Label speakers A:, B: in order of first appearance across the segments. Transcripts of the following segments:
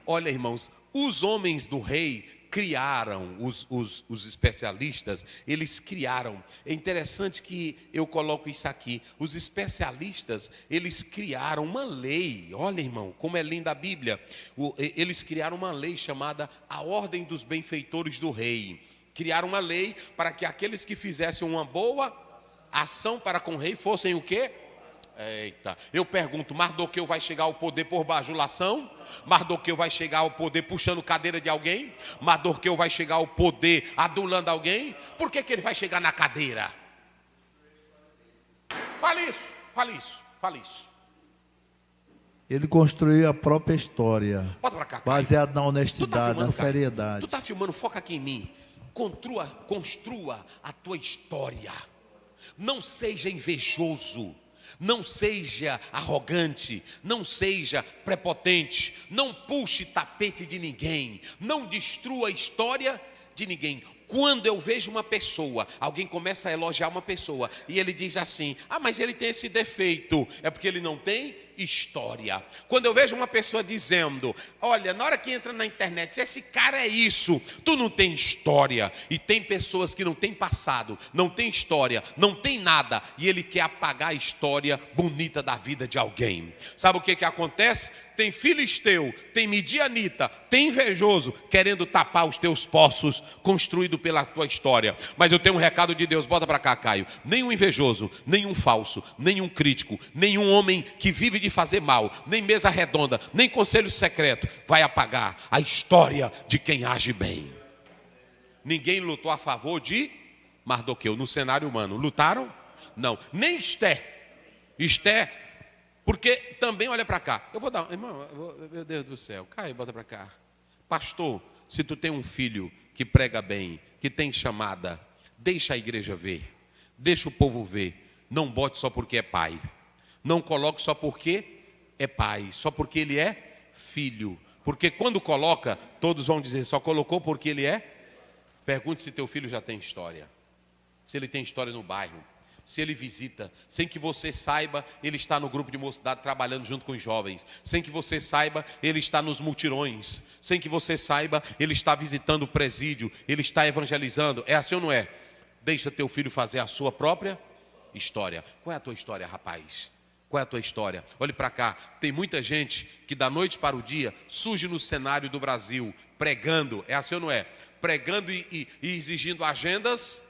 A: olha, irmãos, os homens do rei criaram, os especialistas, eles criaram. É interessante que eu coloco isso aqui. Os especialistas, eles criaram uma lei. Olha, irmão, como é linda a Bíblia. Eles criaram uma lei chamada a Ordem dos Benfeitores do Rei. Criaram uma lei para que aqueles que fizessem uma boa ação para com o rei fossem o quê? Eita, eu pergunto, Mardoqueu vai chegar ao poder por bajulação? Mardoqueu vai chegar ao poder puxando cadeira de alguém? Mardoqueu vai chegar ao poder adulando alguém? Por que ele vai chegar na cadeira? Fale isso, fale isso, fale isso.
B: Ele construiu a própria história.
A: Bota pra cá,
B: baseado na
A: tu tá
B: honestidade,
A: filmando,
B: na seriedade.
A: Tu tá filmando, foca aqui em mim. Construa a tua história. Não seja invejoso. Não seja arrogante, não seja prepotente, não puxe tapete de ninguém, não destrua a história de ninguém. Quando eu vejo uma pessoa, alguém começa a elogiar uma pessoa e ele diz assim: ah, mas ele tem esse defeito, é porque ele não tem história. Quando eu vejo uma pessoa dizendo: olha, na hora que entra na internet, esse cara é isso, tu não tem história. E tem pessoas que não têm passado, não tem história, não tem nada, e ele quer apagar a história bonita da vida de alguém. Sabe o que acontece? Tem filisteu, tem midianita, tem invejoso querendo tapar os teus poços construídos pela tua história. Mas eu tenho um recado de Deus, bota para cá, Caio. Nenhum invejoso, nenhum falso, nenhum crítico, nenhum homem que vive de fazer mal, nem mesa redonda, nem conselho secreto vai apagar a história de quem age bem. Ninguém lutou a favor de Mardoqueu no cenário humano. Lutaram? Não. Nem Esté, porque também, olha para cá. Eu vou dar, irmão, meu Deus do céu, Caio, bota para cá. Pastor, se tu tem um filho que prega bem, que tem chamada, deixa a igreja ver, deixa o povo ver. Não bote só porque é pai. Não coloque só porque é pai, só porque ele é filho. Porque quando coloca, todos vão dizer, só colocou porque ele é. Pergunte se teu filho já tem história. Se ele tem história no bairro. Se ele visita, sem que você saiba, ele está no grupo de mocidade trabalhando junto com os jovens. Sem que você saiba, ele está nos mutirões. Sem que você saiba, ele está visitando o presídio, ele está evangelizando. É assim ou não é? Deixa teu filho fazer a sua própria história. Qual é a tua história, rapaz? Qual é a tua história? Olhe para cá, tem muita gente que da noite para o dia surge no cenário do Brasil, pregando, é assim ou não é? Pregando e exigindo agendas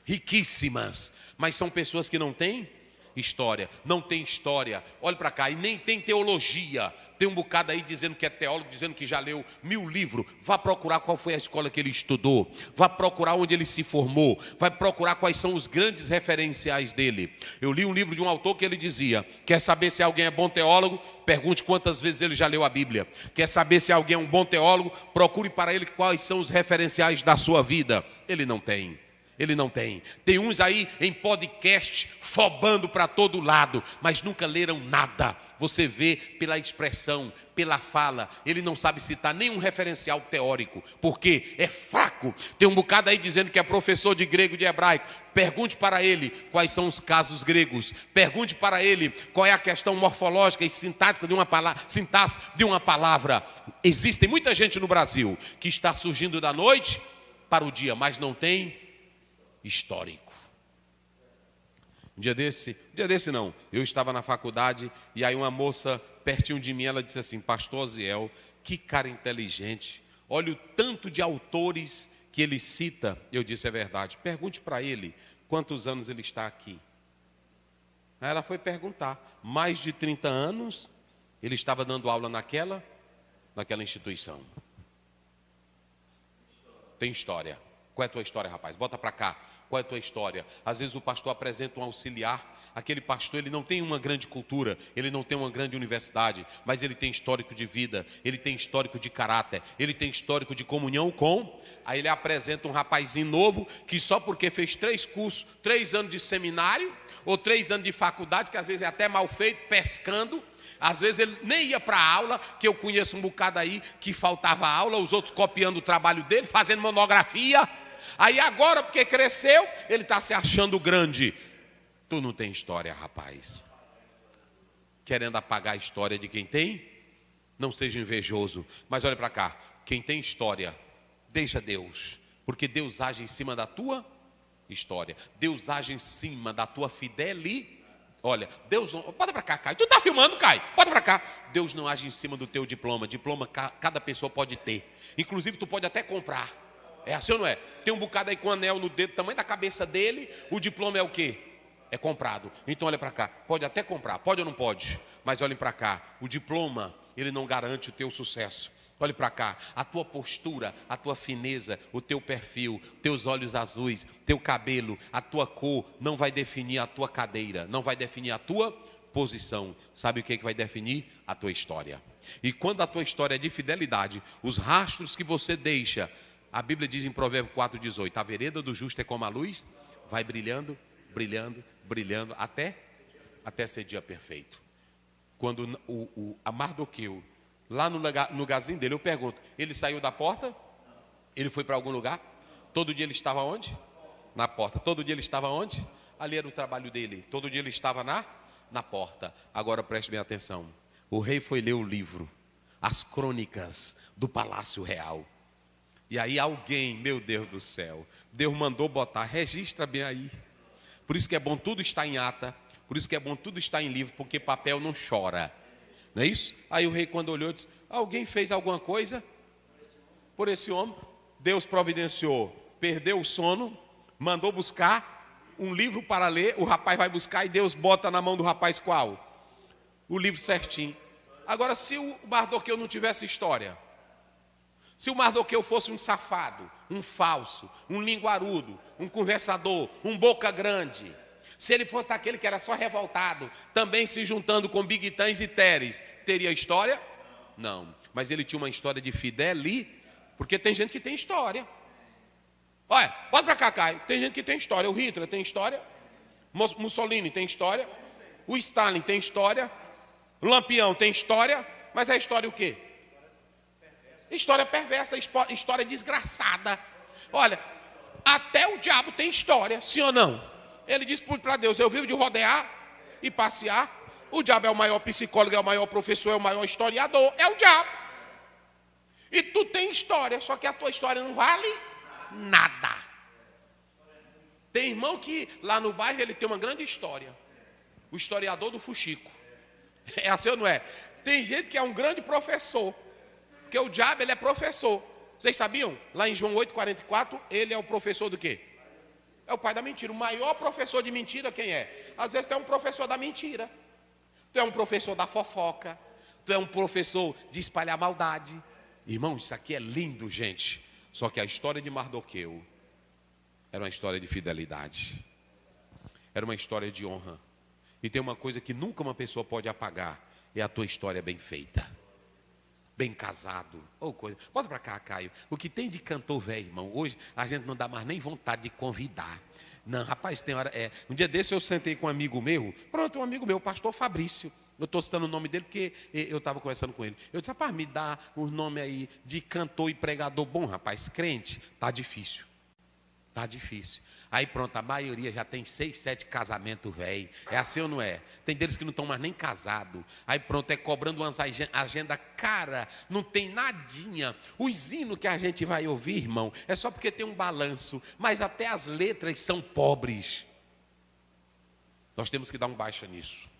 A: riquíssimas, mas são pessoas que não têm história, não tem história. Olhe para cá, e nem tem teologia. Tem um bocado aí dizendo que é teólogo, dizendo que já leu 1000 livros. Vá procurar qual foi a escola que ele estudou, vá procurar onde ele se formou, vai procurar quais são os grandes referenciais dele. Eu li um livro de um autor que ele dizia: quer saber se alguém é bom teólogo? Pergunte quantas vezes ele já leu a Bíblia. Quer saber se alguém é um bom teólogo? Procure para ele quais são os referenciais da sua vida. Ele não tem. Ele não tem. Tem uns aí em podcast fobando para todo lado, mas nunca leram nada. Você vê pela expressão, pela fala, ele não sabe citar nenhum referencial teórico, porque é fraco. Tem um bocado aí dizendo que é professor de grego e de hebraico. Pergunte para ele quais são os casos gregos. Pergunte para ele qual é a questão morfológica e sintática de uma palavra, sintaxe de uma palavra. Existe muita gente no Brasil que está surgindo da noite para o dia, mas não tem histórico. Um dia desse não, eu estava na faculdade e aí uma moça pertinho de mim, ela disse assim: pastor Osiel, que cara inteligente, olha o tanto de autores que ele cita. Eu disse: é verdade. Pergunte para ele quantos anos ele está aqui. Aí ela foi perguntar: mais de 30 anos ele estava dando aula naquela instituição. Tem história. Qual é a tua história, rapaz? Bota para cá. Qual é a tua história? Às vezes o pastor apresenta um auxiliar. Aquele pastor, ele não tem uma grande cultura, ele não tem uma grande universidade, mas ele tem histórico de vida, ele tem histórico de caráter, ele tem histórico de comunhão com. Aí ele apresenta um rapazinho novo que só porque fez 3 cursos, 3 anos de seminário, ou 3 anos de faculdade, que às vezes é até mal feito, pescando. Às vezes ele nem ia para a aula, que eu conheço um bocado aí que faltava aula, os outros copiando o trabalho dele, fazendo monografia. Aí agora, porque cresceu, ele está se achando grande. Tu não tem história, rapaz. Querendo apagar a história de quem tem? não seja invejoso. Mas olha para cá, quem tem história, deixa Deus, porque Deus age em cima da tua história. Deus age em cima da tua fidelidade. Olha, Deus não... Bota para cá, Caio. Tu tá filmando, Caio? Bota para cá. Deus não age em cima do teu diploma. Diploma cada pessoa pode ter. Inclusive tu pode até comprar. É assim ou não é? Tem um bocado aí com anel no dedo, tamanho da cabeça dele. O diploma é o quê? É comprado. Então olha para cá. Pode até comprar. Pode ou não pode? Mas olhem para cá. O diploma, ele não garante o teu sucesso. Olhe para cá, a tua postura, a tua fineza, o teu perfil, teus olhos azuis, teu cabelo, a tua cor, não vai definir a tua cadeira, não vai definir a tua posição. Sabe o que vai definir? A tua história. E quando a tua história é de fidelidade, os rastros que você deixa, a Bíblia diz em Provérbios 4,18, a vereda do justo é como a luz, vai brilhando, brilhando, brilhando, até ser dia perfeito. Quando a Mardoqueu, lá no lugarzinho dele, eu pergunto, ele saiu da porta? Ele foi para algum lugar? Todo dia ele estava onde? Na porta. Todo dia ele estava onde? Ali era o trabalho dele. Todo dia ele estava na porta. Agora preste bem atenção. O rei foi ler o livro, as crônicas do Palácio Real. E aí alguém, meu Deus do céu, Deus mandou botar, registra bem aí. Por isso que é bom tudo estar em ata, por isso que é bom tudo estar em livro, porque papel não chora. Não é isso? Aí o rei, quando olhou, disse, alguém fez alguma coisa por esse homem? Deus providenciou, perdeu o sono, mandou buscar um livro para ler, o rapaz vai buscar e Deus bota na mão do rapaz qual? O livro certinho. Agora, se o Mardoqueu não tivesse história, se o Mardoqueu fosse um safado, um falso, um linguarudo, um conversador, um boca grande, se ele fosse daquele que era só revoltado, também se juntando com biguitães e teres, teria história? Não. Mas ele tinha uma história de fidelidade, porque tem gente que tem história. Olha, bota para cá, Caio. Tem gente que tem história. O Hitler tem história. Mussolini tem história. O Stalin tem história. O Lampião tem história. Mas é história o quê? História perversa, história desgraçada. Olha, até o diabo tem história, sim ou não? Ele disse para Deus, eu vivo de rodear e passear. O diabo é o maior psicólogo, é o maior professor, é o maior historiador, é o diabo. E tu tem história, só que a tua história não vale nada. Tem irmão que lá no bairro ele tem uma grande história. O historiador do fuxico. É assim ou não é? Tem gente que é um grande professor. Porque o diabo ele é professor. Vocês sabiam? Lá em João 8,44, ele é o professor do quê? É o pai da mentira. O maior professor de mentira quem é? Às vezes tu é um professor da mentira. Tu é um professor da fofoca. Tu é um professor de espalhar maldade. Irmão, isso aqui é lindo, gente. Só que a história de Mardoqueu era uma história de fidelidade. Era uma história de honra. E tem uma coisa que nunca uma pessoa pode apagar. É a tua história bem feita. Bem casado. Ou coisa. Bota para cá, Caio. O que tem de cantor velho, irmão? Hoje a gente não dá mais nem vontade de convidar. Não, rapaz, tem hora... Um dia desse eu sentei com um amigo meu. Pronto, um amigo meu, o pastor Fabrício. Eu estou citando o nome dele porque eu estava conversando com ele. Eu disse, rapaz, me dá os nomes aí de cantor e pregador bom, rapaz. Crente, tá difícil. Tá difícil. Aí pronto, a maioria já tem 6, 7 casamentos, velho. É assim ou não é? Tem deles que não estão mais nem casados. Aí pronto, é cobrando umas agenda cara, não tem nadinha. Os hinos que a gente vai ouvir, irmão, é só porque tem um balanço. Mas até as letras são pobres. Nós temos que dar um baixa nisso.